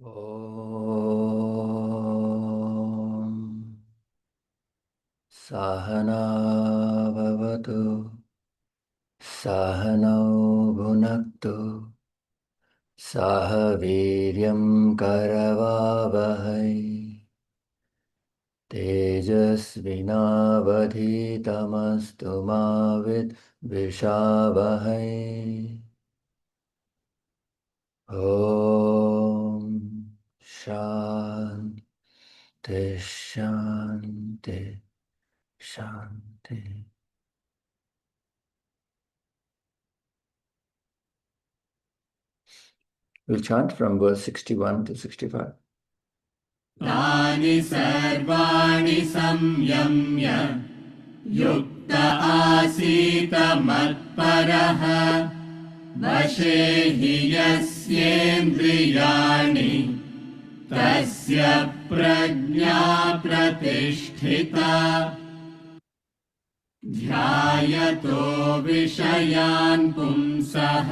Om Sahana Bhavatu Sahanau Bhunaktu Saha Viryam Karavavahai Tejasvinavadhitamastu ma Vidvishavahai. Om Shanti Shanti Shanti. We'll chant from verse 61 to 65. Tani sarvani samyamya yukta asita matparaha vashe hi yasyendriyani tasya prajna pratisthita dhyayato vishayan pumsah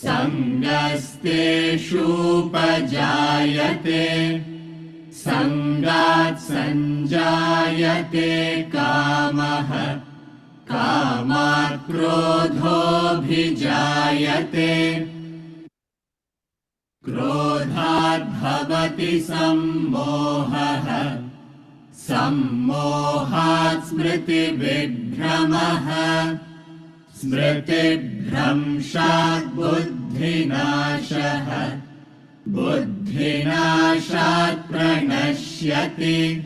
Sangasteshupajayate Sangat sanjayate kamaha Kamat krodho bhijayate Krodhat bhavati sammohaha Sammohat smriti vibhramaha Smritibhramshat buddhinashah Buddhinashat pranashyati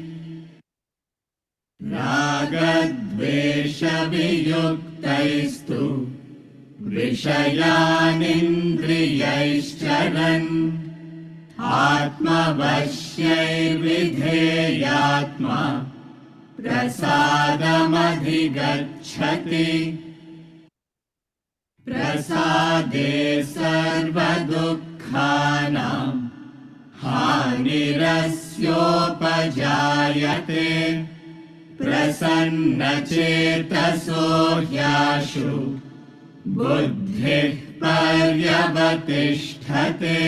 Ragadvesha viyuktaistu Vishayanindriyaischaran Atmavashyai vidheyatma Prasadamadigatchati Prasade sarvadukhanam hanirasyopajayate prasannachetaso hyashu buddhih paryavatishthate.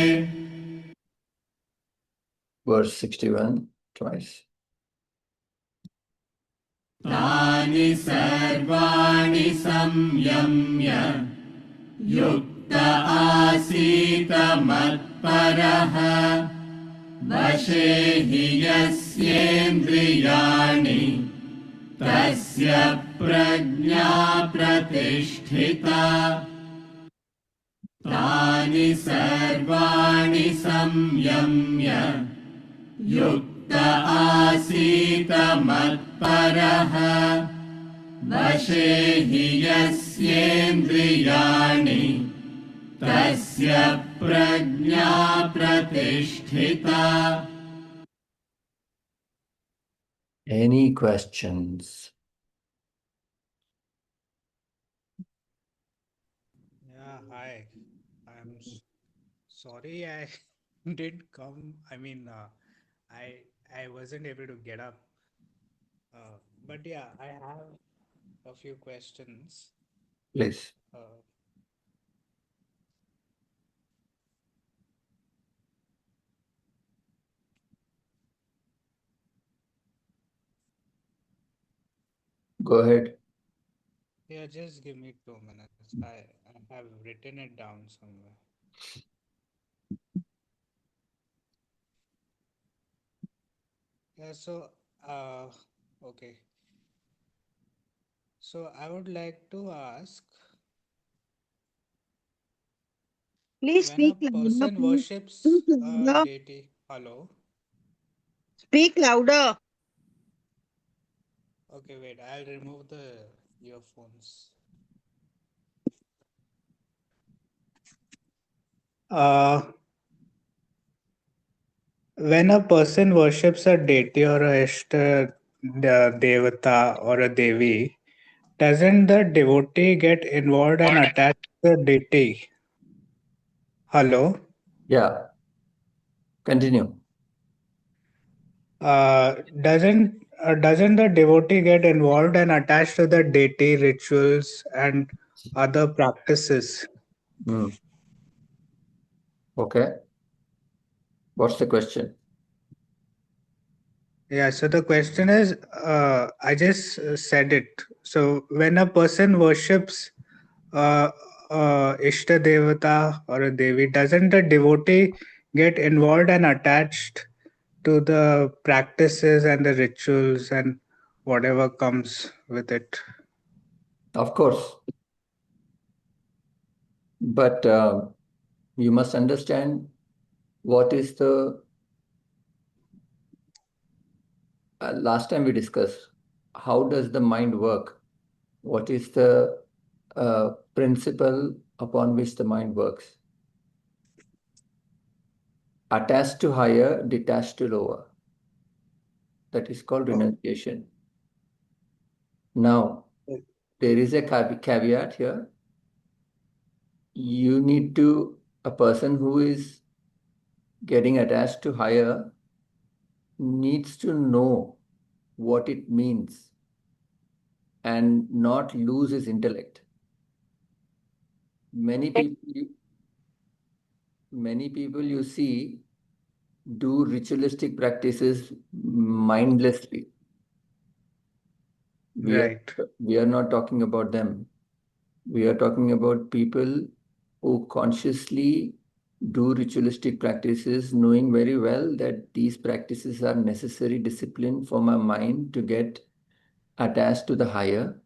Verse 61 twice. Tani sarvani samyamya Yukta asita matparaha Vashe hi yasyendriyani Tasya prajna pratisthita Tani sarvani samyamya Yukta asita matparaha Vashe hi yasyendriyani Tasya prajna pratisthita. Any questions? Yeah, hi. I'm sorry I didn't come. I wasn't able to get up. But yeah, I have a few questions. Please. Go ahead. Yeah, just give me 2 minutes. I have written it down somewhere. Yeah, okay. So I would like to ask, Please when a speak louder, person please. worships Speak a louder. deity, hello? Speak louder. Okay, wait, I'll remove the earphones. When a person worships a deity or a Ishta devata or a devi, doesn't the devotee get involved and attached to the deity? Hello? Yeah. Continue. Doesn't the devotee get involved and attached to the deity rituals and other practices? Okay. What's the question? Yeah, so the question is, I just said it. So when a person worships uh, Ishta Devata or a Devi, doesn't the devotee get involved and attached to the practices and the rituals and whatever comes with it? Of course. But you must understand what is the last time we discussed how does the mind work? What is the principle upon which the mind works? Attached to higher, detached to lower. That is called Oh, renunciation. Now, there is a caveat here. You need to, a person who is getting attached to higher needs to know what it means and not lose his intellect. Many people, many people you see do ritualistic practices mindlessly. We are right. we are not talking about them. We are talking about people who consciously do ritualistic practices, knowing very well that these practices are necessary discipline for my mind to get attached to the higher,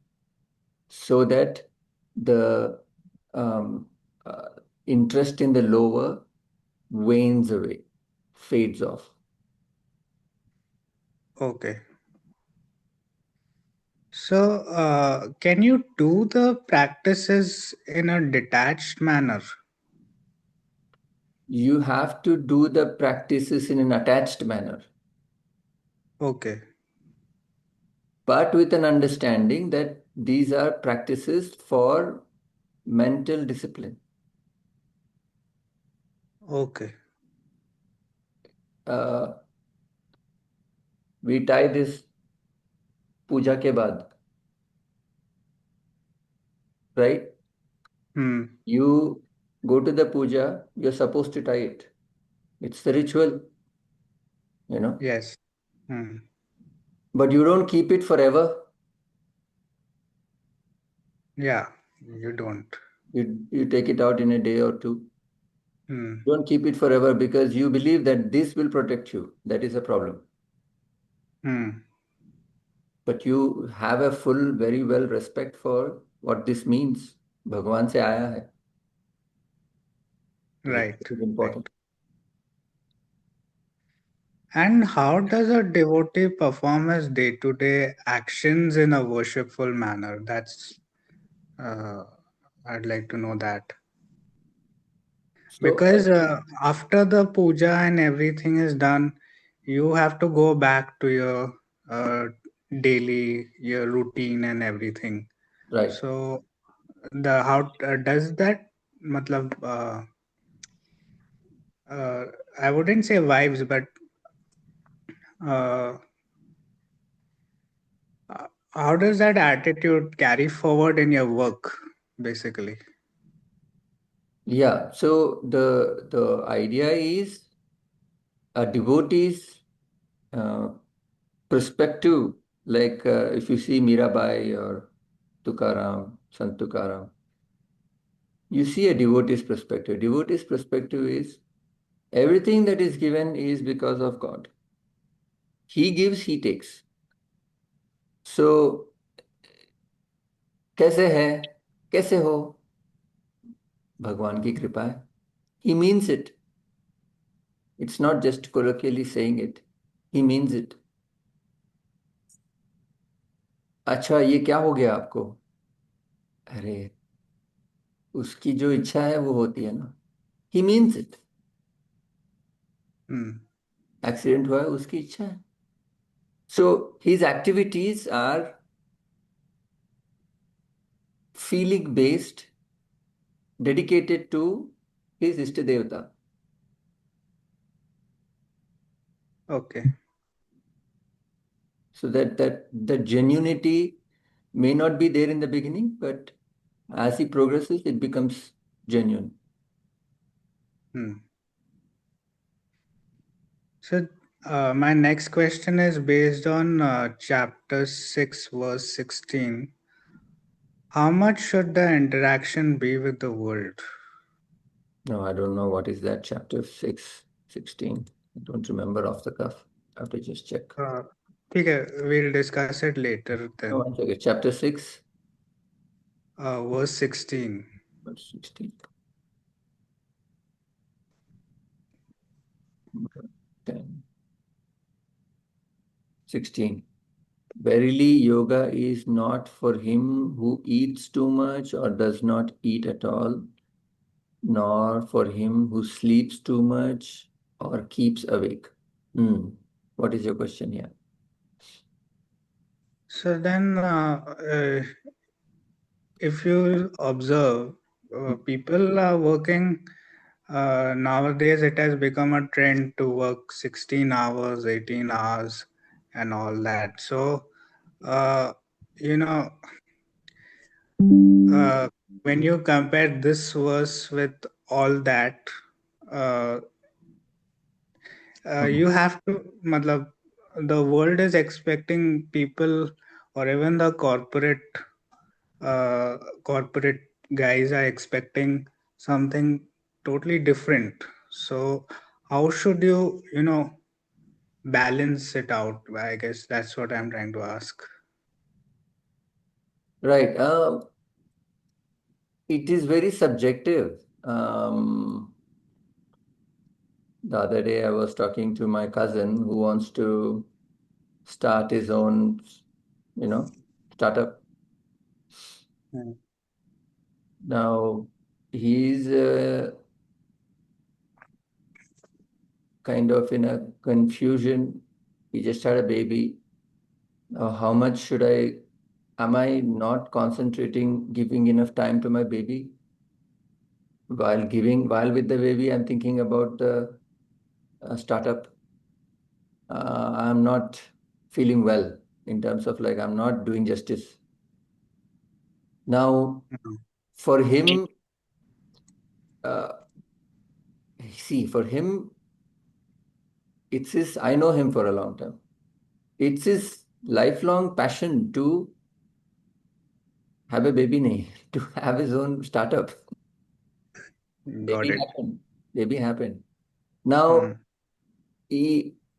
so that the um, uh, interest in the lower wanes away, fades off. Okay. So, can you do the practices in a detached manner? You have to do the practices in an attached manner, Okay. but with an understanding that these are practices for mental discipline. Okay. Uh, we tie this puja ke baad, right? Hmm. You go to the puja, you're supposed to tie it. It's the ritual, you know, Yes. Hmm. but you don't keep it forever. Yeah. You don't. You take it out in a day or two. Hmm. Don't keep it forever because you believe that this will protect you. That is a problem. Hmm. But you have a full, very well respect for what this means. Bhagwan se aaya hai. So Right. that is Right. important. And how does a devotee perform his day-to-day actions in a worshipful manner? That's uh, I'd like to know that. So, Because after the puja and everything is done, you have to go back to your uh, daily, your routine and everything. right. So the how does that matlab uh, I wouldn't say vibes, but uh, how does that attitude carry forward in your work, basically? Yeah. So the idea is a devotee's uh, perspective, like if you see Mirabai or Tukaram, Sant Tukaram, you see a devotee's perspective. Devotee's perspective is everything that is given is because of God. He gives, he takes. So कैसे है, कैसे हो, भगवान की कृपा है. He means it. It's not just colloquially saying it. He means it. अच्छा ये क्या हो गया आपको? अरे उसकी जो इच्छा है वो होती है ना. He means it. Hmm. Accident हुआ है उसकी इच्छा है. So his activities are feeling based, dedicated to his Ishta Devata. Okay. So that the genuinity may not be there in the beginning, but as he progresses, it becomes genuine. Hmm. So, my next question is based on chapter 6, verse 16. How much should the interaction be with the world? No, I don't know what is that chapter 6:16. I don't remember off the cuff. I have to just check. Uh, okay, we'll discuss it later No, then. one second. Chapter 6, Verse 16. verse 16. 10, 16. Verily, yoga is not for him who eats too much or does not eat at all, nor for him who sleeps too much or keeps awake. Hmm. What is your question here? So then, if you observe, people are working nowadays. It has become a trend to work 16 hours, 18 hours, and all that. So, uh, you know, uh, when you compare this verse with all that, uh, Hmm. you have to, matlab, the world is expecting people, or even the uh, corporate guys are expecting something totally different. So how should you balance it out? I guess that's what I'm trying to ask. Right. It is very subjective. The other day, I was talking to my cousin who wants to start his own, you know, startup. Hmm. Now, he's kind of in a confusion. He just had a baby. Now, how much should am I not concentrating, giving enough time to my baby? While with the baby, I'm thinking about the startup. I'm not feeling well in terms of like I'm not doing justice. Now, Hmm. for him, uh, see, for him, it's his, I know him for a long time. It's his lifelong passion to have a baby, nahi, to have his own startup. Got Baby it. happened. Baby happened. Now, Hmm.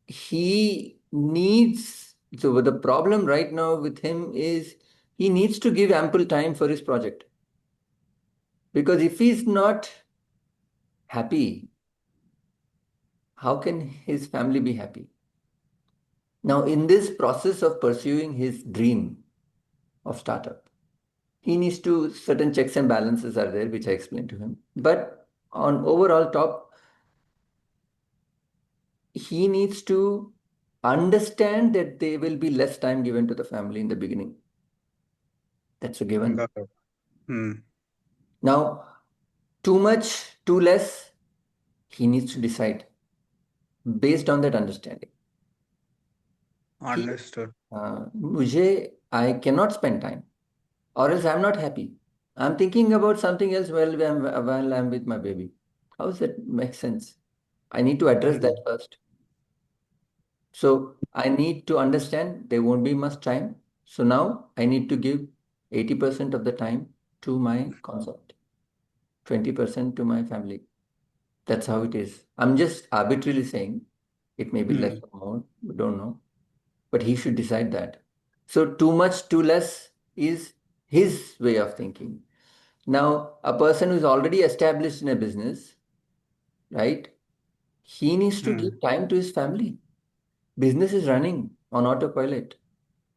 he needs, so the problem right now with him is he needs to give ample time for his project. Because if he's not happy, how can his family be happy? Now, in this process of pursuing his dream of startup, he needs to, certain checks and balances are there, which I explained to him. But on overall top, he needs to understand that there will be less time given to the family in the beginning. That's a given. Got it. Hmm. Now, too much, too less, he needs to decide based on that understanding. कि, Understood. मुझे I cannot spend time or else I'm not happy. I'm thinking about something else while I'm with my baby. How does that make sense? I need to address that Hmm. first. So I need to understand there won't be much time. So now I need to give 80% of the time to my concept, 20% to my family. That's how it is. I'm just arbitrarily saying it may be less Hmm. or more, we don't know, but he should decide that. So too much, too less is his way of thinking. Now, a person who's already established in a business, right? He needs to Hmm. give time to his family. Business is running on autopilot.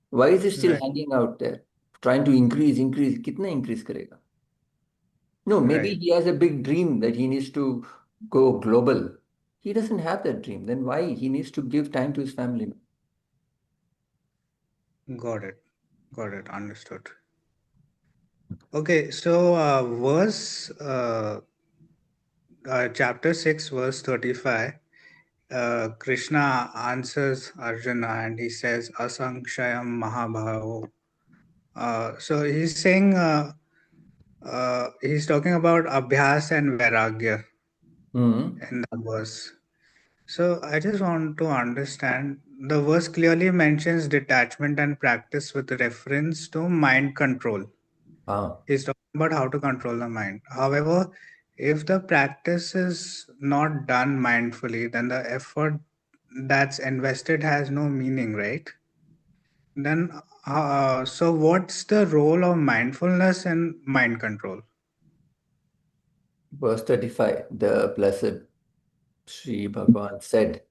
Why is he still Right. hanging out there? Trying to increase. कितना increase करेगा? No, maybe Right. he has a big dream that he needs to go global. He doesn't have that dream. Then why? He needs to give time to his family. Got it. Got it. Understood. Okay, so chapter 6, verse 35, Krishna answers Arjuna and he says, Asankshayam Mahabhavo. So he's saying, he's talking about Abhyas and Vairagya Hmm. in that verse. So I just want to understand the verse clearly mentions detachment and practice with reference to mind control. Ah, He's talking about how to control the mind. However, if the practice is not done mindfully, then the effort that's invested has no meaning, right? Then, so what's the role of mindfulness in mind control? verse 35, the blessed Sri Bhagavan said,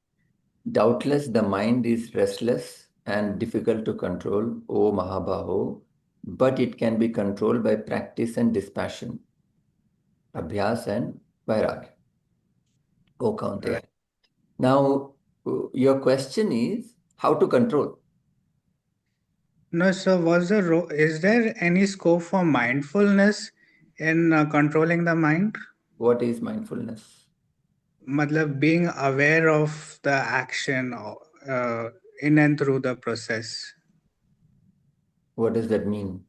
doubtless the mind is restless and difficult to control, O Mahabaho, but it can be controlled by practice and dispassion, abhyas and vairagya. O Kaunteya. Right. Now, your question is how to control. No, so is there any scope for mindfulness in controlling the mind? What is mindfulness? Matlab being aware of the action in and through the process. What does that mean?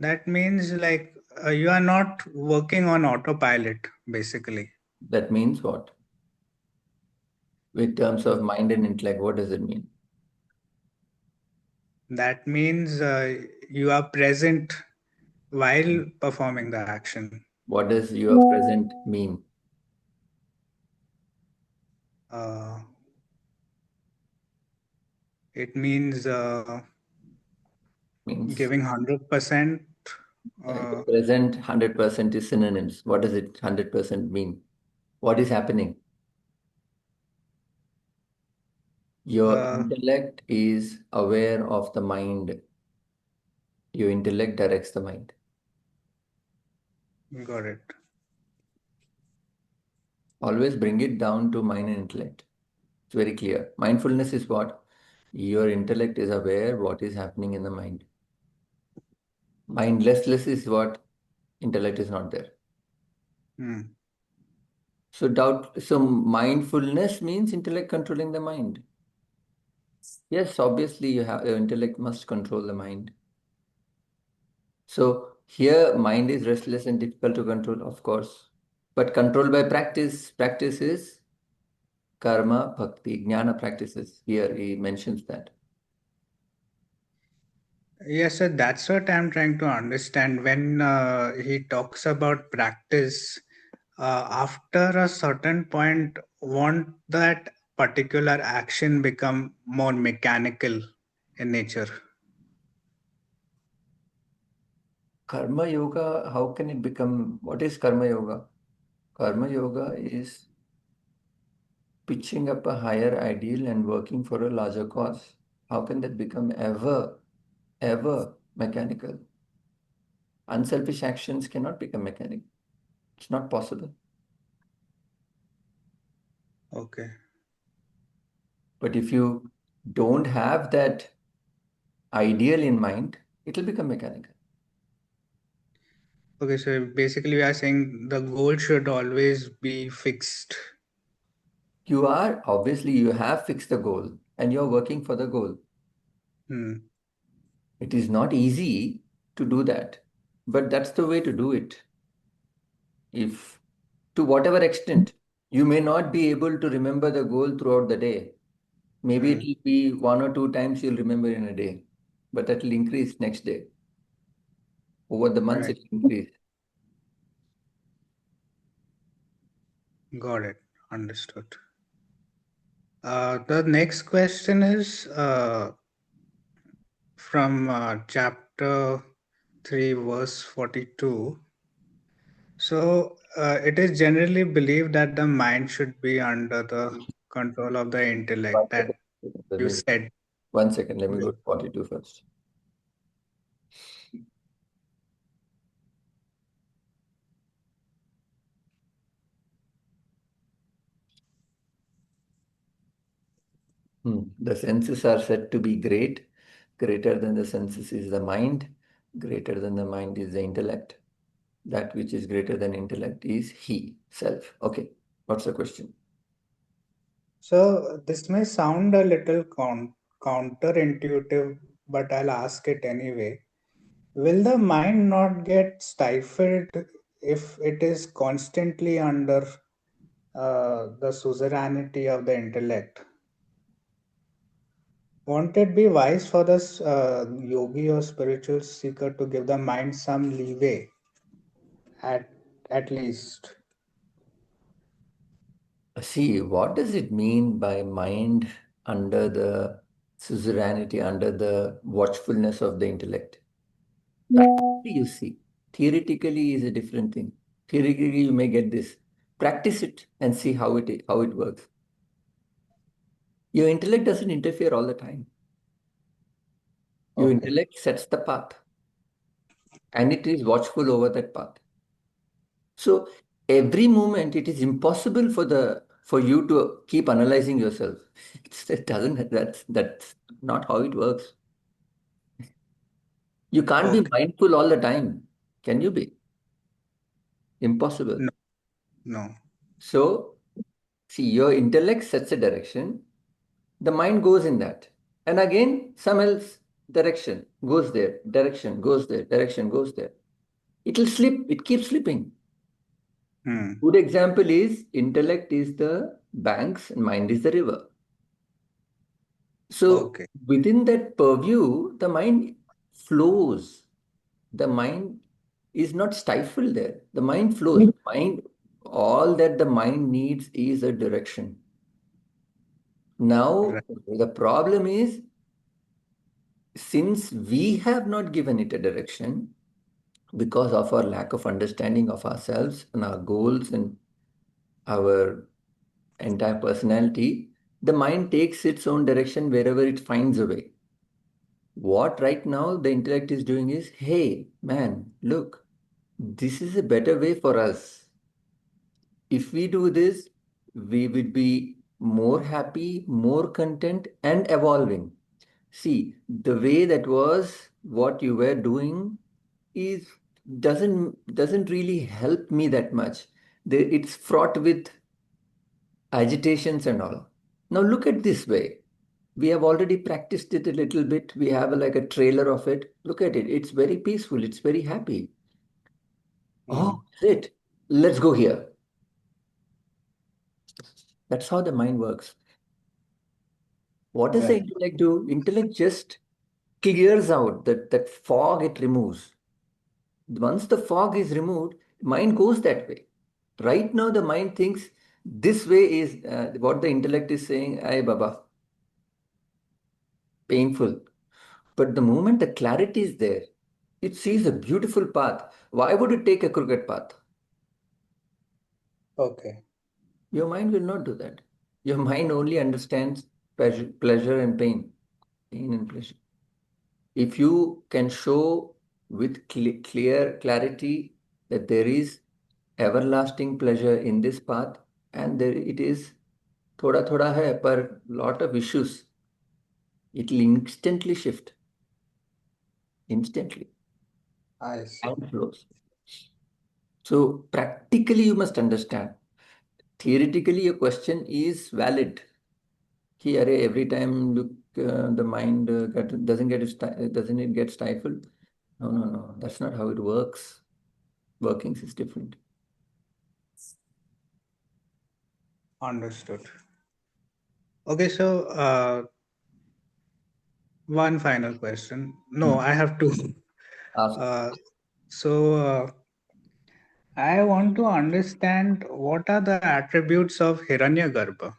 That means like you are not working on autopilot, basically. That means what? With terms of mind and intellect, what does it mean? That means you are present while performing the action. What does your present mean? Uh, it means Means giving 100%. the Uh, present 100% is synonyms. What does it 100% mean? What is happening? Your uh, intellect is aware of the mind. Your intellect directs the mind. got it. Always bring it down to mind and intellect. It's very clear. Mindfulness is what? Your intellect is aware what is happening in the mind. Mindlessness is what? Intellect is not there. Hmm. So mindfulness means intellect controlling the mind. Yes, obviously your intellect must control the mind. So here mind is restless and difficult to control, of course. But control by practice. Practice is karma, bhakti, jnana practices. Here he mentions that. Yes, sir, that's what I'm trying to understand. When he talks about practice, after a certain point, won't that particular action become more mechanical in nature? Karma yoga, how can it become? What is karma yoga? Karma yoga is pitching up a higher ideal and working for a larger cause. How can that become ever mechanical? Unselfish actions cannot become mechanical. It's not possible. Okay. But if you don't have that ideal in mind, it will become mechanical. Okay, so basically we are saying the goal should always be fixed. Obviously, you have fixed the goal and you're working for the goal. Hmm. It is not easy to do that, but that's the way to do it. If to whatever extent you may not be able to remember the goal throughout the day, maybe it Hmm. will be one or two times you'll remember in a day, but that will increase next day. Over the months, Right. it will increase. Got it. Understood. The next question is from chapter 3, verse 42. So, it is generally believed that the mind should be under the control of the One intellect, that second. Let you me, said. 1 second. Let me go to 42 first. The senses are said to be great. Greater than the senses is the mind. Greater than the mind is the intellect. That which is greater than intellect is he, self. Okay. What's the question? So, this may sound a little counterintuitive, but I'll ask it anyway. Will the mind not get stifled if it is constantly under the suzerainty of the intellect. Won't it be wise for the yogi or spiritual seeker to give the mind some leeway, at at least? See, what does it mean by mind under the suzerainty, under the watchfulness of the intellect? Practically, you see, theoretically is a different thing. Theoretically, you may get this. Practice it and see how it works. Your intellect doesn't interfere all the time. Your Okay. intellect sets the path and it is watchful over that path. So every moment it is impossible for you to keep analyzing yourself. It doesn't that's not how it works. You can't be Okay. mindful all the time. Can you be? Impossible. No. No. So see, your intellect sets a direction, the mind goes in that. And again, some else direction goes there, direction goes there, direction goes there. It will slip, it keeps slipping. Hmm. Good example is intellect is the banks and mind is the river. So Okay. within that purview, the mind flows. The mind is not stifled there. The mind flows. Mind, all that the mind needs is a direction. Now, Right. the problem is since we have not given it a direction because of our lack of understanding of ourselves and our goals and our entire personality, the mind takes its own direction wherever it finds a way. What right now the intellect is doing is, hey, man, look, this is a better way for us. If we do this, we would be more happy, more content, and evolving. See, the way that was what you were doing is doesn't really help me that much. It's fraught with agitations and all. Now look at this way. We have already practiced it a little bit. We have like a trailer of it. Look at it. It's very peaceful. It's very happy. Hmm. Oh, is it? Let's go here. That's how the mind works. What does the Right. intellect do? Intellect just clears out that fog it removes. Once the fog is removed, mind goes that way. Right now, the mind thinks this way is what the intellect is saying, ay Baba, painful. But the moment the clarity is there, it sees a beautiful path. Why would it take a crooked path? Okay. Your mind will not do that. Your mind only understands pleasure and pain, pain and pleasure. If you can show with clear clarity that there is everlasting pleasure in this path and there it is thoda thoda hai par lot of issues, it will instantly shift, instantly, I see. and flows. So practically you must understand. Theoretically your question is valid. Ki, arey, every time look the mind doesn't it get stifled? No, no, no. That's not how it works. Workings is different. Understood. Okay, so one final question. No, Hmm. I have two. Ask. Uh, so I want to understand what are the attributes of Hiranyagarbha.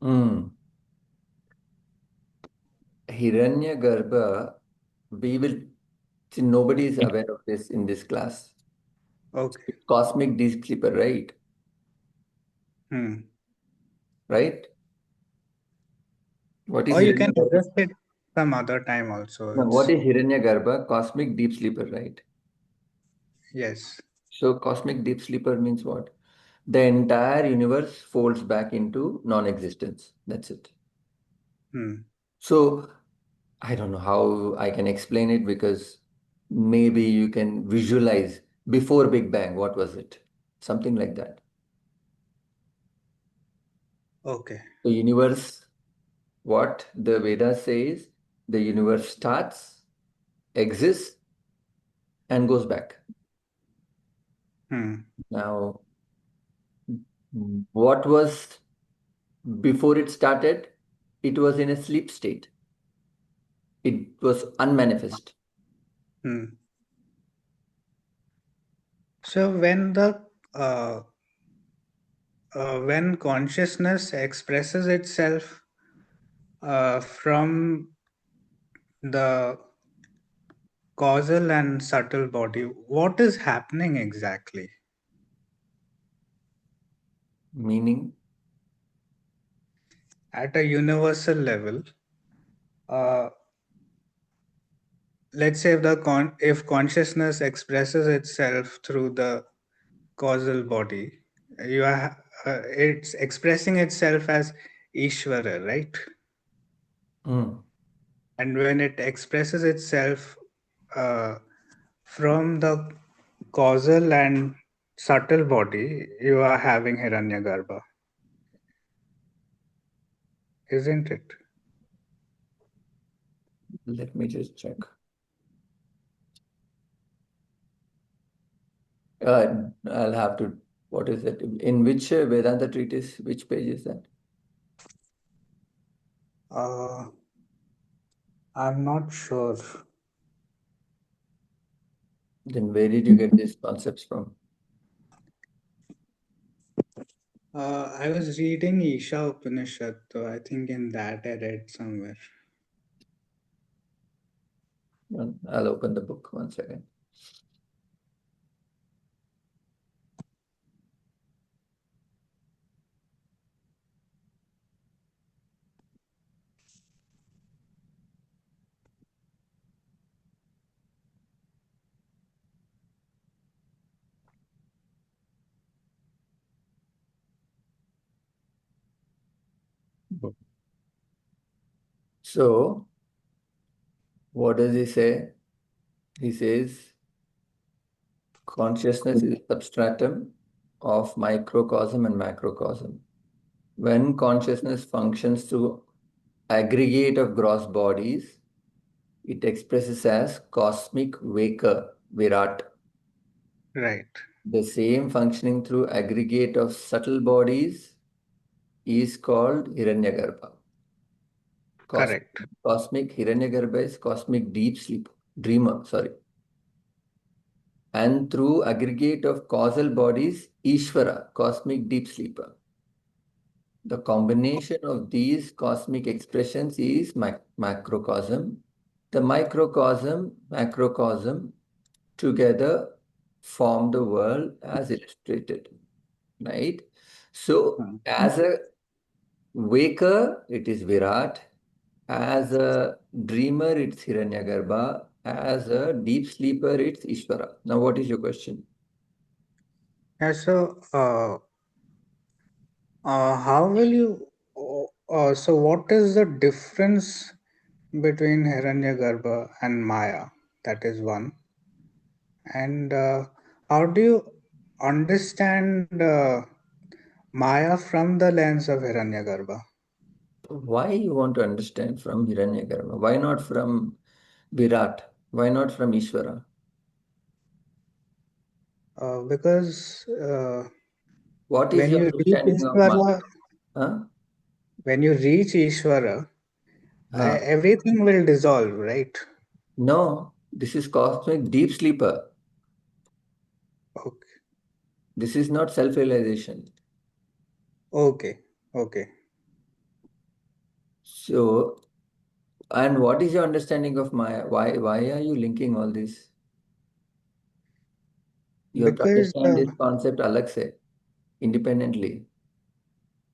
Hmm. Hiranyagarbha, we will see nobody is aware of this in this class. Okay. Cosmic deep sleeper, right? Hmm. Right? What is Or you can Hiranyagarbha? address it some other time also. No, what It's is Hiranyagarbha? Cosmic deep sleeper, right? yes. So cosmic deep sleeper means what? The entire universe folds back into non-existence. That's it. Hmm. So I don't know how I can explain it because maybe you can visualize before Big Bang, what was it? Something like that. Okay. The universe, what the Vedas says, the universe starts, exists, and goes back. Hmm. Now, What was before it started? It was in a sleep state. It was unmanifest. Hmm. So uh, when consciousness expresses itself from the causal and subtle body, what is happening exactly? Meaning, At a universal level, uh, let's say if consciousness expresses itself through the causal body, it's expressing itself as Ishvara, right? mm, And when it expresses itself uh, from the causal and subtle body, you are having Hiranyagarbha, isn't it? let me just check. I'll have to, what is it? In which Vedanta treatise, which page is that? Uh, I'm not sure. Then where did you get these concepts from? I was reading Isha Upanishad, so I think in that I read somewhere. I'll open the book 1 second. So, what does he say? He says, consciousness is substratum of microcosm and macrocosm. When consciousness functions through aggregate of gross bodies, it expresses as cosmic waker, Virat. Right, The same functioning through aggregate of subtle bodies is called Hiranyagarbha. Cos- correct, Cosmic Hiranyagarbha is cosmic deep sleep, dreamer, sorry. And through aggregate of causal bodies, Ishvara, cosmic deep sleeper. The combination of these cosmic expressions is macrocosm. The microcosm, macrocosm together form the world as illustrated, right? So, Hmm. as a waker, it is Virat. As a dreamer, it's Hiranyagarbha. As a deep sleeper, it's Ishvara. Now, what is your question? Yeah, so how will you? So, what is the difference between Hiranyagarbha and Maya? That is one. And how do you understand Maya from the lens of Hiranyagarbha? Why you want to understand from Hiranyagarbha? Why not from Virat? Why not from Ishvara? Because What is when your you reach understanding of Maya? Ishvara, Huh? when you reach Ishvara, Huh? everything will dissolve, right? No, this is cosmic deep sleeper. Okay, This is not self-realization. okay, okay. So, and what is your understanding of Maya? Why are you linking all this? You have to Because understand this concept alag se, independently.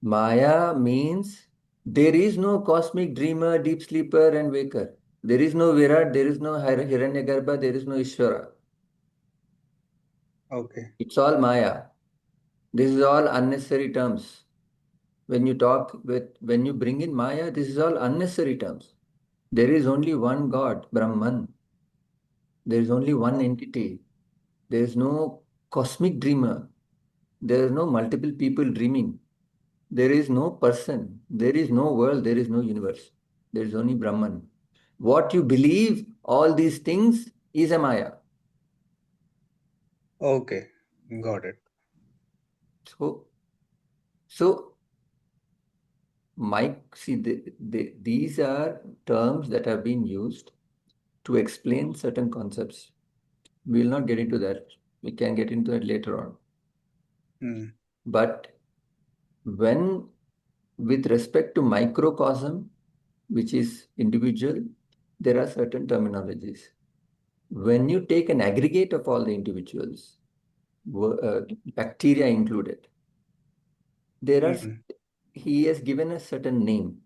Maya means there is no cosmic dreamer, deep sleeper, and waker. There is no Virat, there is no Hiranyagarbha, there is no Ishvara. okay, It's all Maya. This is all unnecessary terms. When you bring in Maya, this is all unnecessary terms. There is only one God, Brahman. There is only one entity. There is no cosmic dreamer. There is no multiple people dreaming. There is no person. There is no world. There is no universe. There is only Brahman. What you believe, all these things, is a Maya. okay, got it. So So, these are terms that have been used to explain certain concepts. We will not get into that. We can get into it later on. But when, with respect to microcosm, which is individual, there are certain terminologies. When you take an aggregate of all the individuals, bacteria included, there are, he has given a certain name,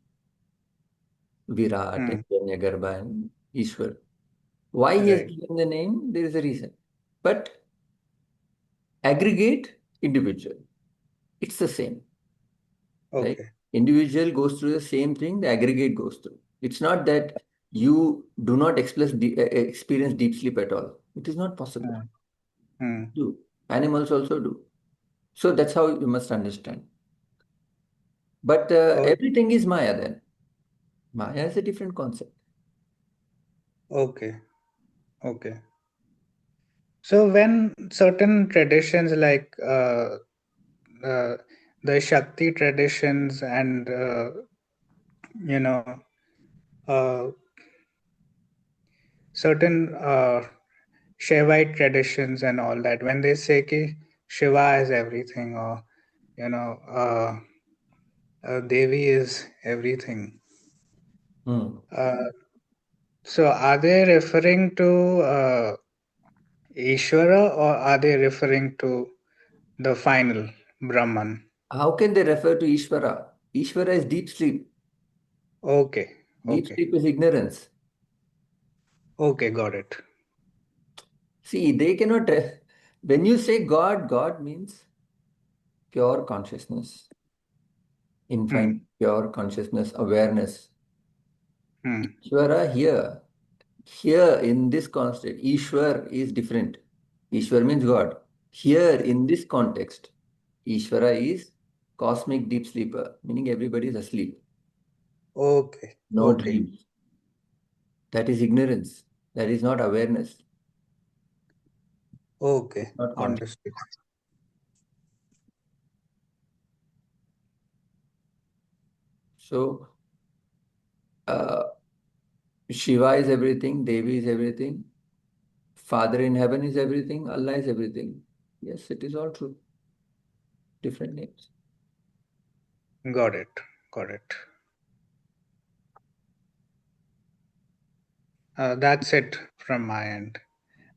Virat, Hiranyagarbha, and Ishwar. Why he has Right. given the name, there is a reason. But aggregate, individual, it's the same. Right? Okay. Individual goes through the same thing, the aggregate goes through. It's not that you do not experience deep sleep at all. It is not possible. Do. Animals also do. So that's how you must understand. But everything is Maya then. Maya is a different concept. Okay. Okay. So when certain traditions like the Shakti traditions and you know uh, certain Shaivite traditions and all that, when they say ki Shiva is everything, or you know Devi is everything, uh, so are they referring to Ishvara, or are they referring to the final Brahman? How can they refer to Ishvara? Ishvara is deep sleep. Okay. Deep Okay. sleep is ignorance. Okay, got it. See, they cannot. When you say God, God means pure consciousness, infinite pure consciousness, awareness. Ishvara here in this context, Ishwar is different. Ishwar means God. Here in this context, Ishvara is cosmic deep sleeper, meaning everybody is asleep. Okay. No Okay. dreams. That is ignorance. That is not awareness. Okay. Not conscious. Understood. So, Shiva is everything, Devi is everything, Father in heaven is everything, Allah is everything. Yes, it is all true. Different names. Got it. Got it. That's it from my end.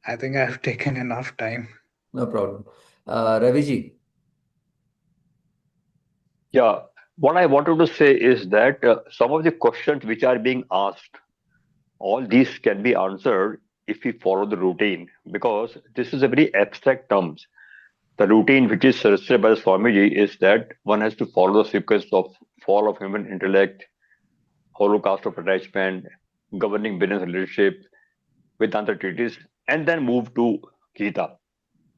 I think I've taken enough time. No problem. Raviji. Yeah, what I wanted to say is that some of the questions which are being asked, all these can be answered if we follow the routine, because this is a very abstract terms. The routine which is suggested by the Swamiji is that one has to follow the sequence of fall of human intellect, holocaust of attachment, governing business leadership, Vedanta treatise, and then move to Gita.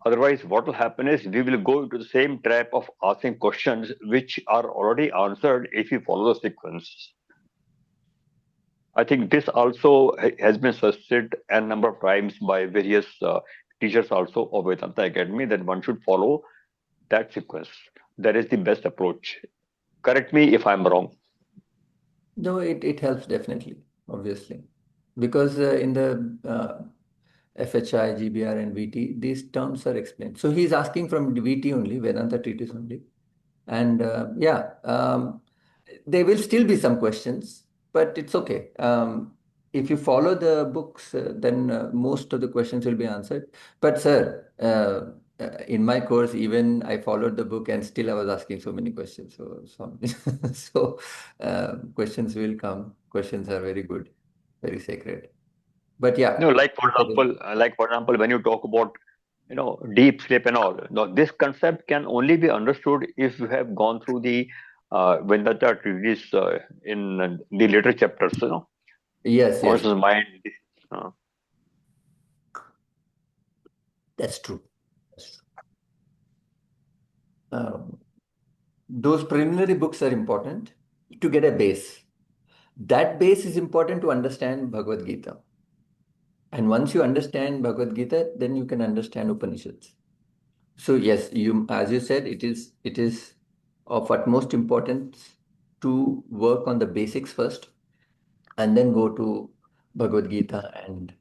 Otherwise, what will happen is we will go into the same trap of asking questions which are already answered if we follow the sequence. I think this also has been suggested a number of times by various teachers also of Vedanta Academy that one should follow that sequence. That is the best approach. Correct me if I'm wrong. No, it helps definitely, obviously. Because in the FHI, GBR, and VT, these terms are explained. So he's asking from VT only, Vedanta treatise only. And there will still be some questions, but it's okay. If you follow the books, then most of the questions will be answered. But sir, in my course, even I followed the book and still I was asking so many questions. So questions will come. Questions are very good, very sacred. But yeah. No, like for example, when you talk about deep sleep and all, now this concept can only be understood if you have gone through the Vedanta treatise in the later chapters. Yes, yes, Conscious mind. Uh, that's true. That's true. Those preliminary books are important to get a base. That base is important to understand Bhagavad Gita. And once you understand Bhagavad Gita, then you can understand Upanishads. So yes, as you said, it is of utmost importance to work on the basics first and then go to Bhagavad Gita and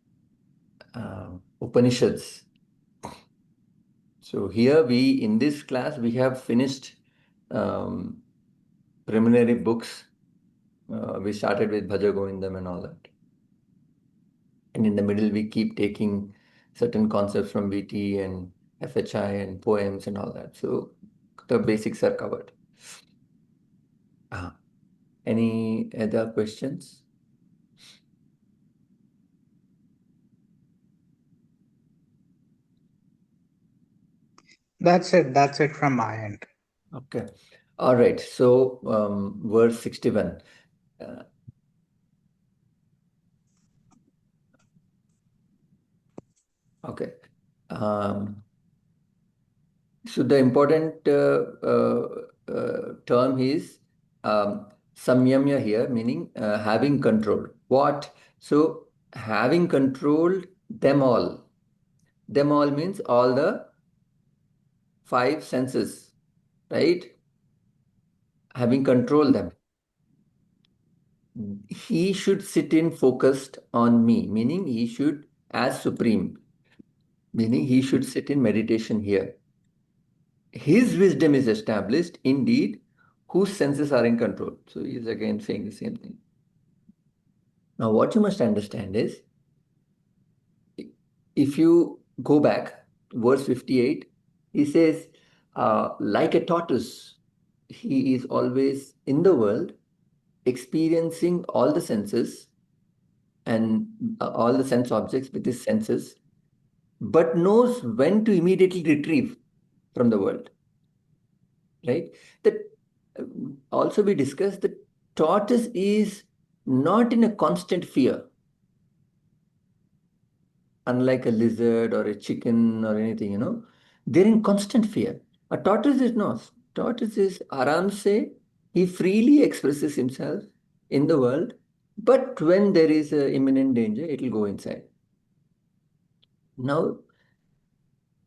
Upanishads. So here in this class, we have finished preliminary books. We started with Bhaja Govindam and all that. And in the middle, we keep taking certain concepts from VT and FHI and poems and all that. So the basics are covered. Any other questions? That's it. That's it from my end. Okay. All right. So verse 61. Okay. So the important term is samyamya here, meaning having control. What? So having controlled them all. Them all means all the five senses, right? Having controlled them. He should sit in focused on me, meaning he should, as supreme, meaning he should sit in meditation here. His wisdom is established, indeed, whose senses are in control. So he is again saying the same thing. Now, what you must understand is, if you go back, verse 58, he says, like a tortoise, he is always in the world, experiencing all the senses and all the sense objects with his senses, but knows when to immediately retrieve from the world. Right? That also we discussed that tortoise is not in a constant fear, unlike a lizard or a chicken or anything, they're in constant fear. A tortoise is not. Tortoise is aram se, he freely expresses himself in the world, but when there is an imminent danger, it will go inside. Now,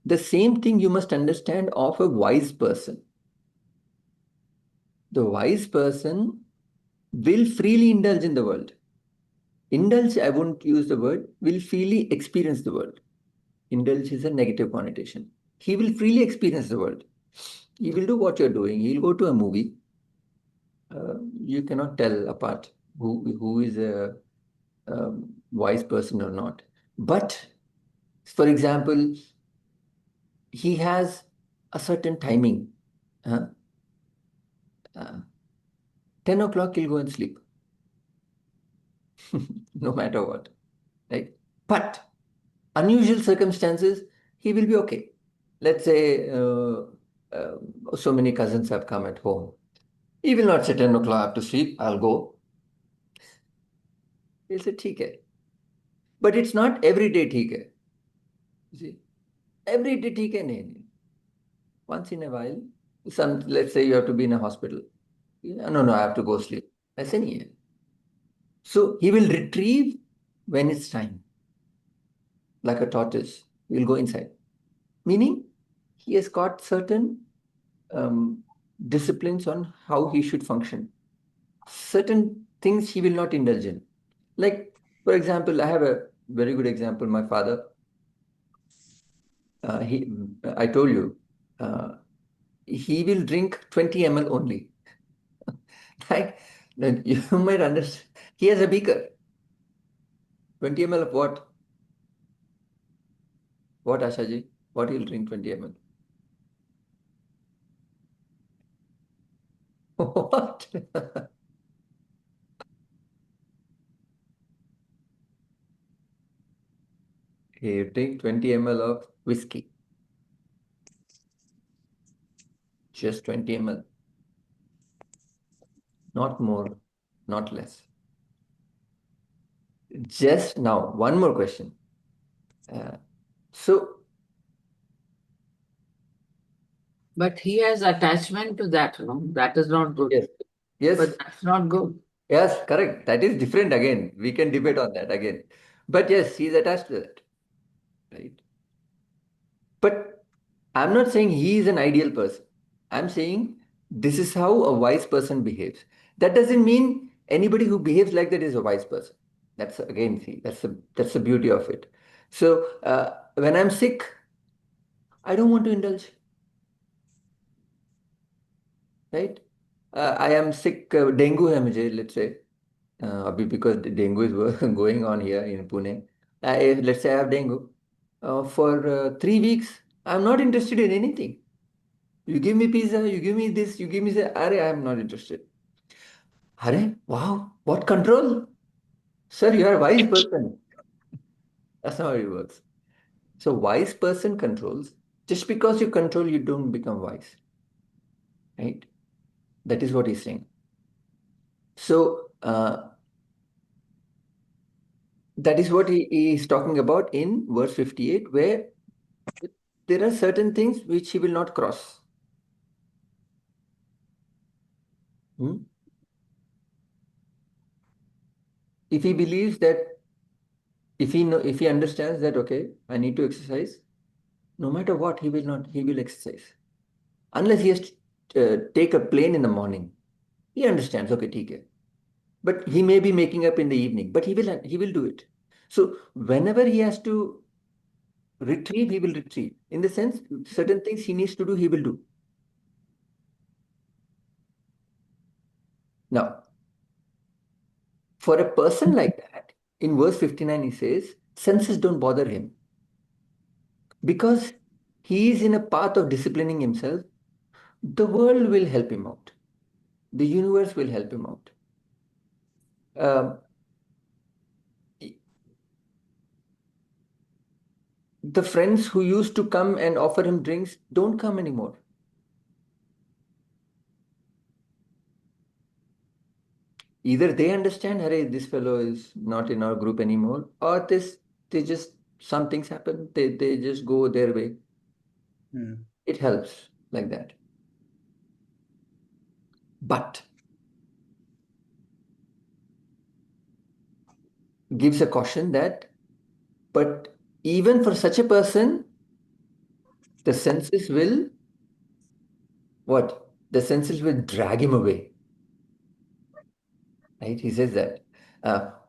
the same thing you must understand of a wise person. The wise person will freely indulge in the world. Indulge, I won't use the word, will freely experience the world. Indulge is a negative connotation. He will freely experience the world. He will do what you're doing. He'll go to a movie. You cannot tell apart who is a wise person or not. But, for example, he has a certain timing. 10 o'clock, he'll go and sleep. No matter what. Right? But unusual circumstances, he will be okay. Let's say so many cousins have come at home. He will not say 10 o'clock, I have to sleep, I'll go. He'll say, ठीक है. But it's not every day ठीक है. You see, every day ठीक है नहीं. Once in a while, let's say you have to be in a hospital. No, I have to go sleep. ऐसे नहीं है. So he will retrieve when it's time. Like a tortoise, he will go inside. Meaning, he has got certain disciplines on how he should function. Certain things he will not indulge in. Like, for example, I have a very good example. My father, I told you, he will drink 20 ml only. Like, you might understand. He has a beaker. 20 ml of what? What, Ashaji? What he'll drink 20 ml? What? He'll drink 20 ml of whiskey. Just 20 ml. Not more, not less. Just now, one more question. So, But he has attachment to that, no? That is not good. yes, yes, But that's not good. yes, correct. That is different again. We can debate on that again. But yes, he's attached to that, right? But I'm not saying he is an ideal person. I'm saying This is how a wise person behaves. That doesn't mean anybody who behaves like that is a wise person. That's again, see, that's the beauty of it. So when I'm sick, I don't want to indulge, right? I am sick, dengue है मुझे, let's say, because the dengue is going on here in Pune. Let's say I have dengue. For 3 weeks, I'm not interested in anything. You give me pizza, you give me this, you give me that. Are I am not interested. Are, wow, what control? Sir, you are a wise person. That's not how it works. So wise person controls. Just because you control, you don't become wise. Right? That is what he's saying. So that is what he is talking about in verse 58, where there are certain things which he will not cross. Hmm? If he believes that, if he understands that, okay, I need to exercise, no matter what, he will exercise. Unless he has to take a plane in the morning. He understands, okay, ठीक है. But he may be making up in the evening, but he will do it. So whenever he has to retrieve, he will retrieve. In the sense, certain things he needs to do, he will do. Now, for a person like that, in verse 59, he says, senses don't bother him because he is in a path of disciplining himself. The world will help him out. The universe will help him out. Um, the friends who used to come and offer him drinks don't come anymore. Either they understand, hey, this fellow is not in our group anymore, or they just, some things happen, they just go their way. It helps like that. But gives a caution that, but even for such a person, the senses will, what? The senses will drag him away. Right? He says that.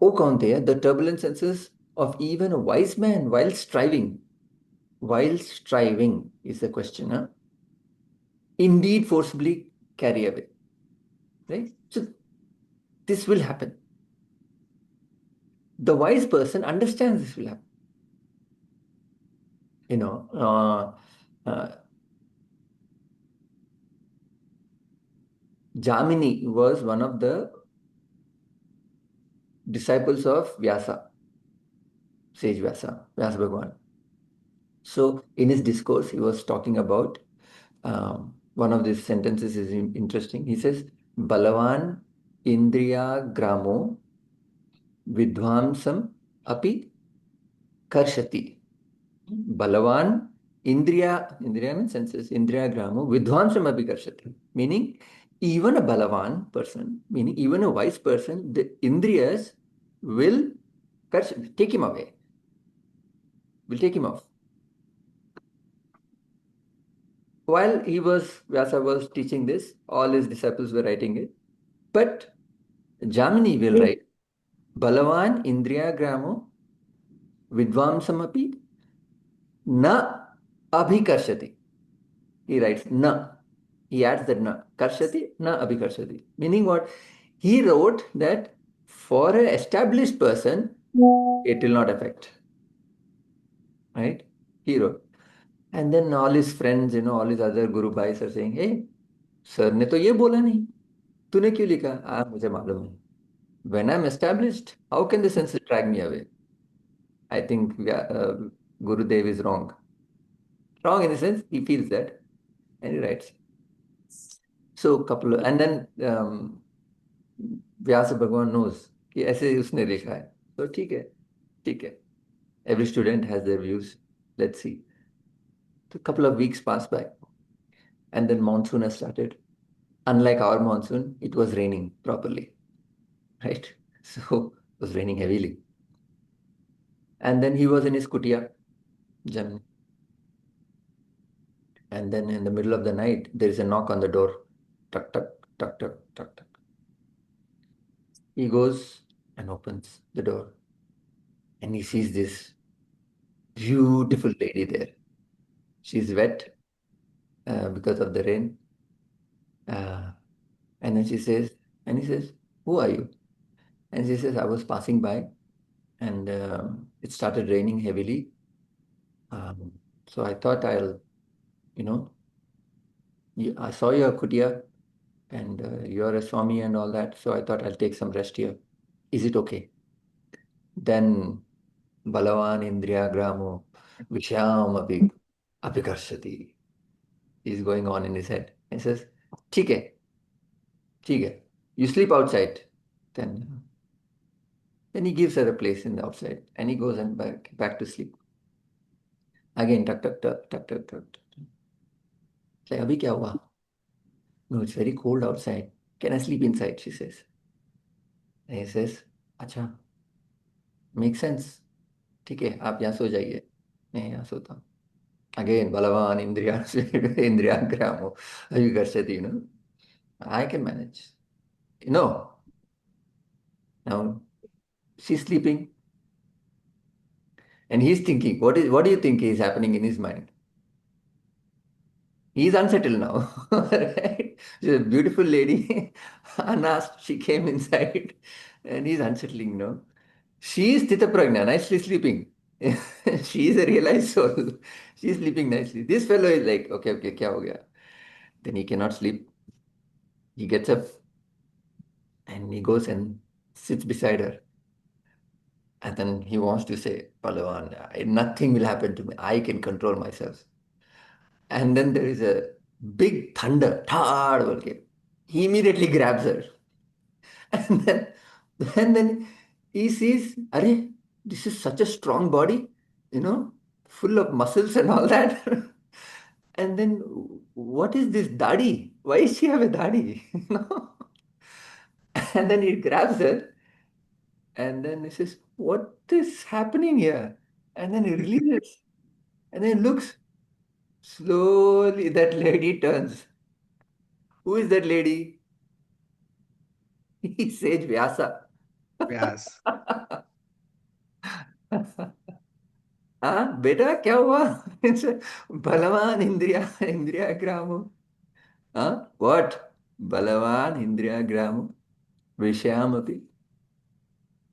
O Kaunteya, the turbulent senses of even a wise man while striving is the question, huh? Indeed forcibly carry away. Right? So this will happen. The wise person understands this will happen. You know, Jamini was one of the disciples of Vyasa, sage Vyasa Bhagwan. So in his discourse, he was talking about one of these sentences is interesting. He says, Balavan Indriya Gramo Vidvamsam Api Karshati. Balavan Indriya means senses, Indriya Gramo Vidvamsam Api Karshati. Meaning, even a Balavan person, meaning even a wise person, the Indriyas will take him away, will take him off. While Vyasa was teaching this, all his disciples were writing it. But Jamini will write, Balavan Indriya Gramo Vidvamsamapi Na Abhikarshati. He writes na. He adds that na. Karshati, na abhikarshati. Meaning what? He wrote that for an established person, it will not affect. Right? He wrote. And then all his friends, all his other Guru Bhais are saying, hey, sir ने तो ये बोला नहीं. तूने क्यों लिखा? मुझे मालूम है. When I'm established, how can the senses drag me away? I think Gurudev is wrong. Wrong in the sense, he feels that. And he writes. So and then Vyasa Bhagwan knows कि ऐसे उसने लिखा है. So ठीक है. Every student has their views. Let's see. So a couple of weeks passed by. And then monsoon has started. Unlike our monsoon, it was raining properly. Right? So it was raining heavily. And then he was in his kutia, Germany. And then in the middle of the night, there is a knock on the door. tuck, tuck, tuck, tuck, tuck, tuck. He goes and opens the door, and he sees this beautiful lady there. She's wet because of the rain. And then she says, and he says, "Who are you?" And she says, "I was passing by, and it started raining heavily. So I thought I'll, you know, I saw your kutia, and you're a Swami and all that. So I thought I'll take some rest here. Is it okay?" Then Balavan Indriya Gramo Vishyam Apikarshati is going on in his head. He says, "ठीक है, ठीक है. You sleep outside." Then he gives her a place in the outside, and he goes and back to sleep. Again, tuck, tuck, tuck, tuck, tuck, tuck. It's like, "अभी क्या हुआ?" "No, it's very cold outside. Can I sleep inside?" she says. And he says, "अच्छा, make sense. ठीक है, आप यहाँ सो जाइए. मैं यहाँ सोता हूँ." Again, Balavan Indriya Indriya Gramo Avigarshati, I can manage. No. Now she's sleeping, and he's thinking, what do you think is happening in his mind? He's unsettled now. Right? She's a beautiful lady. Unasked, she came inside, and he's unsettling, no? She is Tita Pragna, nicely sleeping. She is a realized soul. She's sleeping nicely. This fellow is like, okay, okay, kya ho gaya? Then he cannot sleep. He gets up and he goes and sits beside her. And then he wants to say, "Palawan, nothing will happen to me. I can control myself." And then there is a big thunder. Thad bolke. He immediately grabs her. And then he sees, "Arey, this is such a strong body, you know, full of muscles and all that." And then, what is this dadi? Why does she have a dadi? And then he grabs her, and then he says, "What is happening here?" And then he releases, and then looks. Slowly, that lady turns. Who is that lady? He says Vyasa. Yes. हाँ बेटा क्या हुआ? बलवान इंद्रिया ग्रामो. हाँ, what? बलवान इंद्रिया ग्रामो विषयामपि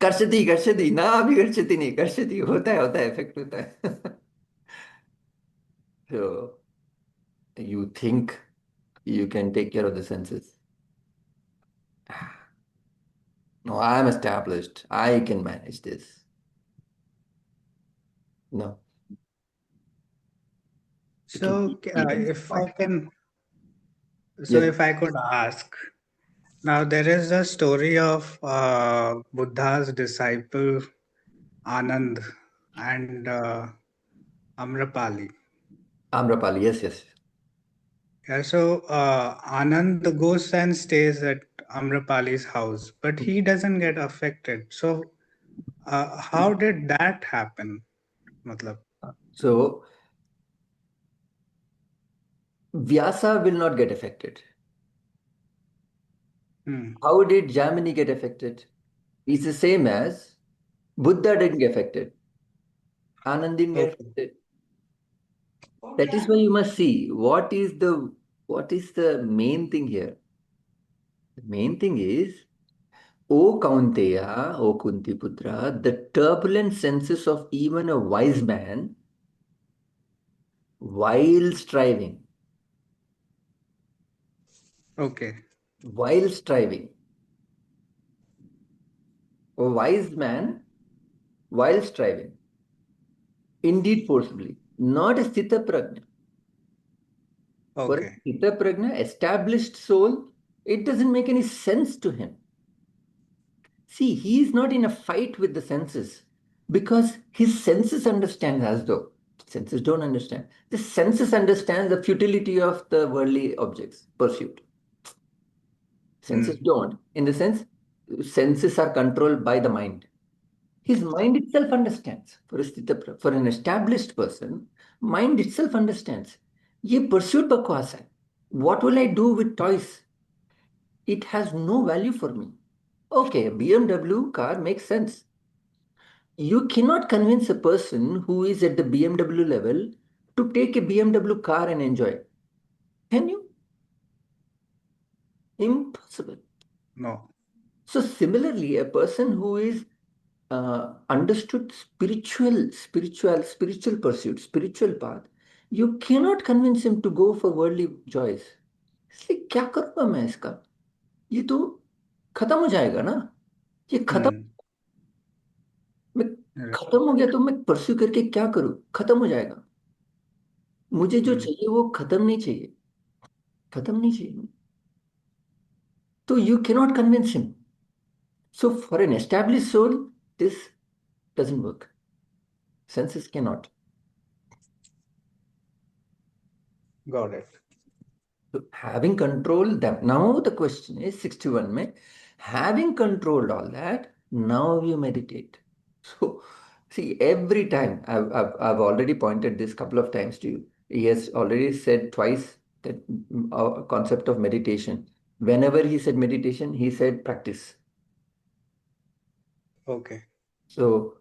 कर्षति ना, अभी कर्षति नहीं, कर्षति होता है, इफेक्ट होता है. So you think you can take care of the senses? No, I'm established. I can manage this. No. So, if I can, Yes. if I could ask, now there is a story of Buddha's disciple Anand and Amrapali. Amrapali, yes. Yeah, so Anand goes and stays at Amrapali's house, but he doesn't get affected. So, how did that happen? Matlab. So Vyasa will not get affected. How did Jamini get affected? It's the same as Buddha didn't get affected. Anand didn't get affected. That is why you must see what is the main thing here. The main thing is, O Kaunteya, O Kunti Putra, the turbulent senses of even a wise man, while striving, Okay. A wise man, while striving, indeed forcibly, not a Sthita Prajna. For a Okay. Sthita Prajna, established soul, it doesn't make any sense to him. See, he is not in a fight with the senses because his senses understand as though senses don't understand. The senses understand the futility of the worldly objects pursuit. Senses don't. In the sense, senses are controlled by the mind. His mind itself understands. For an established person, mind itself understands. ये pursuit बकवास है. What will I do with toys? it has no value for me. Okay, a BMW car makes sense. You cannot convince a person who is at the BMW level to take a BMW car and enjoy. Can you? Impossible. No. So similarly, a person who is understood spiritual pursuit, spiritual path, you cannot convince him to go for worldly joys. इसलिए क्या करूंगा मैं इसका? ये तो खत्म हो जाएगा ना? ये खत्म Hmm. मैं Right. खत्म हो गया तो मैं परस्यू करके क्या करूं? खत्म हो जाएगा। मुझे जो Hmm. चाहिए वो खत्म नहीं चाहिए। खत्म नहीं चाहिए। तो you cannot convince him. So for an established soul, this doesn't work. Senses cannot. Got it. So having controlled them, now the question is 61 mein, having controlled all that, now you meditate. So see, every time I've already pointed this couple of times to you. He has already said twice that concept of meditation. Whenever he said meditation, he said practice. Okay. So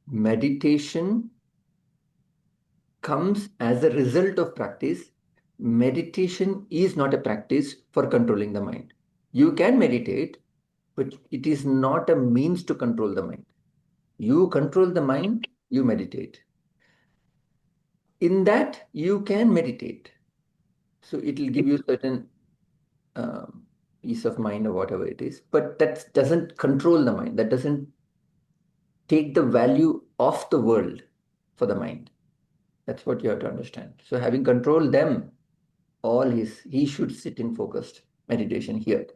meditation comes as a result of practice. Meditation is not a practice for controlling the mind. You can meditate, but it is not a means to control the mind. You control the mind, you meditate. In that, you can meditate. So it will give you certain peace of mind or whatever it is, but that doesn't control the mind. That doesn't take the value of the world for the mind. That's what you have to understand. So having controlled them, he should sit in focused meditation here.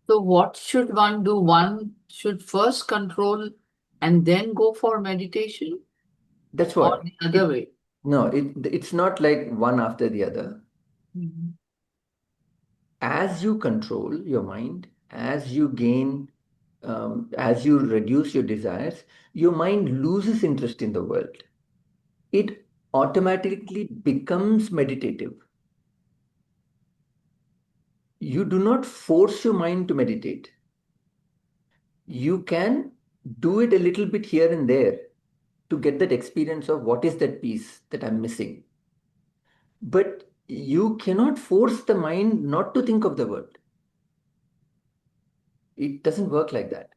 So what should one do? One should first control and then go for meditation, That's or what. the other way? No, it's not like one after the other. Mhm. As you control your mind, as you gain, as you reduce your desires, your mind loses interest in the world. It automatically becomes meditative. You do not force your mind to meditate. You can do it a little bit here and there to get that experience of what is that peace that I'm missing. But you cannot force the mind not to think of the world. It doesn't work like that.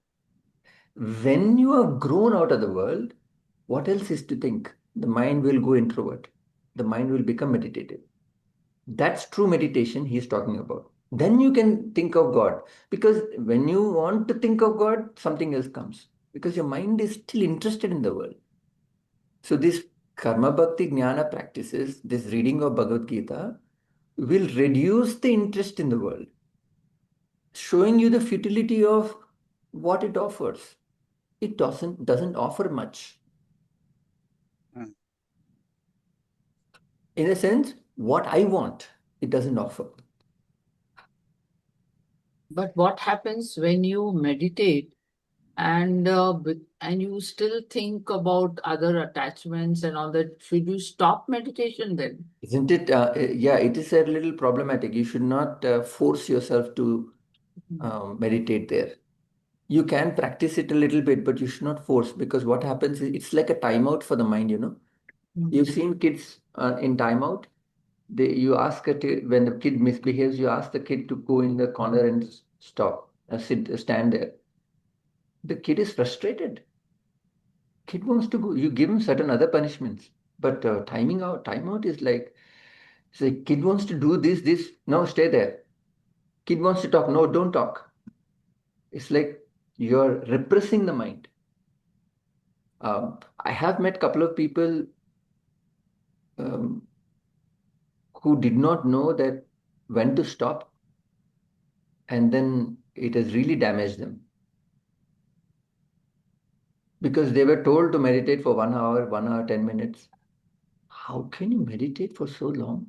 When you have grown out of the world, what else is to think? The mind will go introvert. The mind will become meditative. That's true meditation he's talking about. Then you can think of God. Because when you want to think of God, something else comes. Because your mind is still interested in the world. So these karma bhakti jnana practices, this reading of Bhagavad Gita, will reduce the interest in the world, showing you the futility of what it offers. It doesn't offer much. Hmm. In a sense, what I want, it doesn't offer. But what happens when you meditate and you still think about other attachments and all that? Should you stop meditation then? Isn't it? Yeah, it is a little problematic. You should not force yourself to meditate there. You can practice it a little bit, but you should not force, because what happens is it's like a timeout for the mind, you know. You've seen kids in timeout. You ask when the kid misbehaves, you ask the kid to go in the corner and stop, stand there. The kid is frustrated. Kid wants to go. You give him certain other punishments, but timeout is like, say, kid wants to do this. No, stay there. Kid wants to talk. No, don't talk. It's like you're repressing the mind. I have met a couple of people um, who did not know that when to stop, and then it has really damaged them because they were told to meditate for 1 hour, 10 minutes. How can you meditate for so long?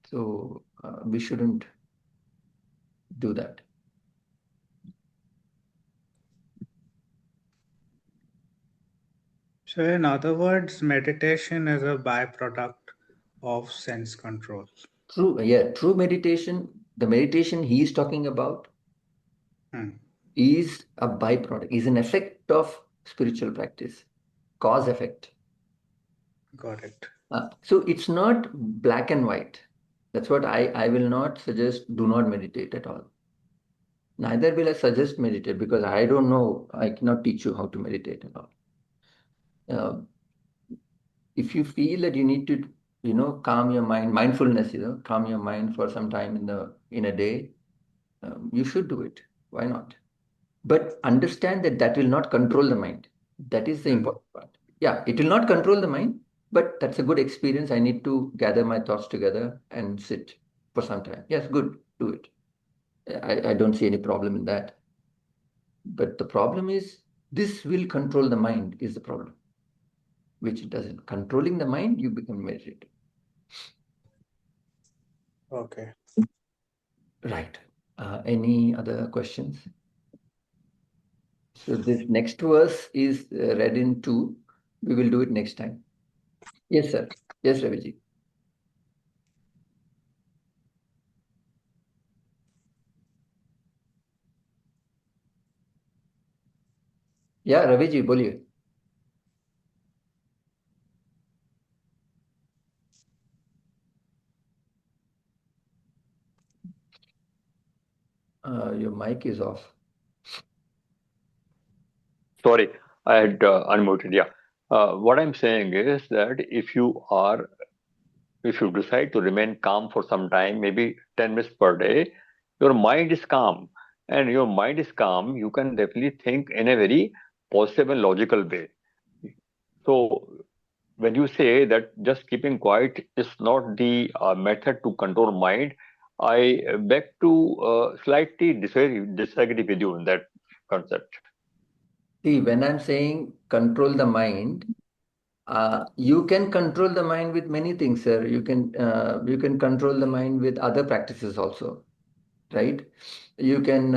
So we shouldn't do that. So, in other words, meditation is a byproduct of sense control. True meditation, the meditation he is talking about Hmm. is a byproduct, is an effect of spiritual practice, cause effect. Got it. So it's not black and white. That's what I will not suggest, do not meditate at all. Neither will I suggest meditate because I don't know, I cannot teach you how to meditate at all. Uh, if you feel that you need to, calm your mind, mindfulness, calm your mind for some time in a day, you should do it. Why not? But understand that that will not control the mind. That is the Hmm. important part. Yeah, it will not control the mind, but that's a good experience. I need to gather my thoughts together and sit for some time. Yes, good, do it. I don't see any problem in that. But the problem is this will control the mind is the problem, which it doesn't. Controlling the mind, you become meditative. Okay. Right. Any other questions? So this next verse is read in two. We will do it next time. Yes, sir. Yes, Raviji. Yeah, Raviji, बोलिए. Your mic is off. Sorry, I had unmuted. Yeah. What I'm saying is that if you decide to remain calm for some time, maybe 10 minutes per day, your mind is calm. And your mind is calm, you can definitely think in a very positive and logical way. So when you say that just keeping quiet is not the method to control mind, I beg to slightly disagree with you in that concept. See, when I'm saying control the mind, you can control the mind with many things, sir. You can control the mind with other practices also, right? You can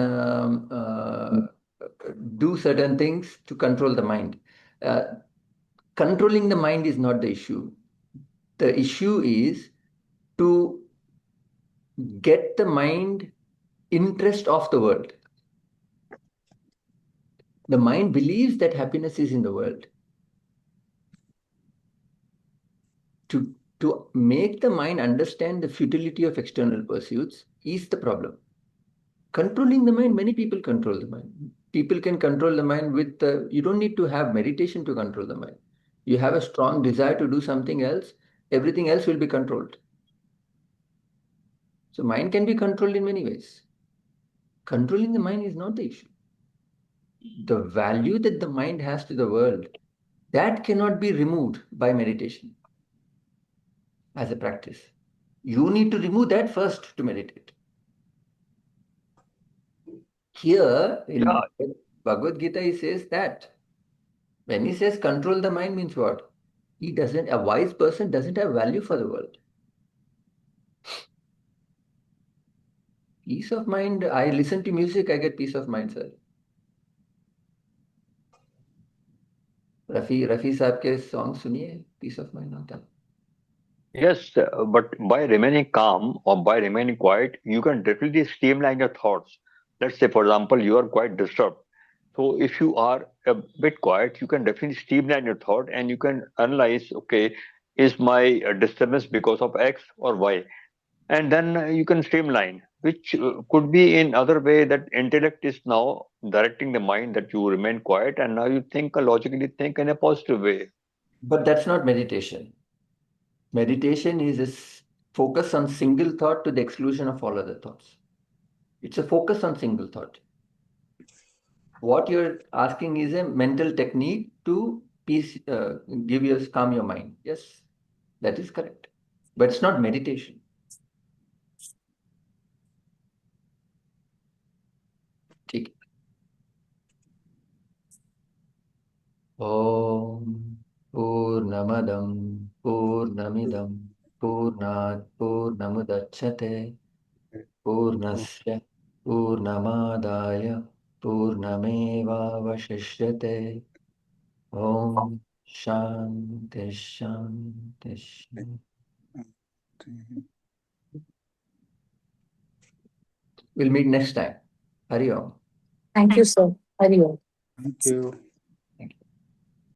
do certain things to control the mind. Uh, Controlling the mind is not the issue. The issue is to get the mind interest of the world. The mind believes that happiness is in the world. To make the mind understand the futility of external pursuits is the problem. Controlling the mind, many people control the mind. People can control the mind with, you don't need to have meditation to control the mind. You have a strong desire to do something else, everything else will be controlled. So mind can be controlled in many ways. Controlling the mind is not the issue. The value that the mind has to the world, that cannot be removed by meditation as a practice. You need to remove that first to meditate. Here Yeah, in Bhagavad Gita, he says that when he says control the mind means what? A wise person doesn't have value for the world. Peace of mind, I listen to music, I get peace of mind, sir. Rafi साहब के song सुनिए, piece of mind आता है. yes, but by remaining calm or by remaining quiet, you can definitely streamline your thoughts. Let's say, for example, you are quite disturbed. So if you are a bit quiet, you can definitely streamline your thought and you can analyze, okay, is my disturbance because of X or Y? And then you can streamline, which could be in other way that intellect is now directing the mind that you remain quiet and now you think logically think in a positive way. But that's not meditation. Meditation is focus on single thought to the exclusion of all other thoughts. It's a focus on single thought. What you're asking is a mental technique to calm your mind. Yes, that is correct. But it's not meditation. ठीक है. ॐ पूर्णमदं पूर्णमिदं पूर्णात् पूर्णमुदच्छते पूर्णस्य पूर्णमादाय पूर्णमेवावशिष्यते. ॐ शान्ति शान्ति शान्ति. We'll meet next time. Hari Om. Thank you, sir. Hari Om. Thank you.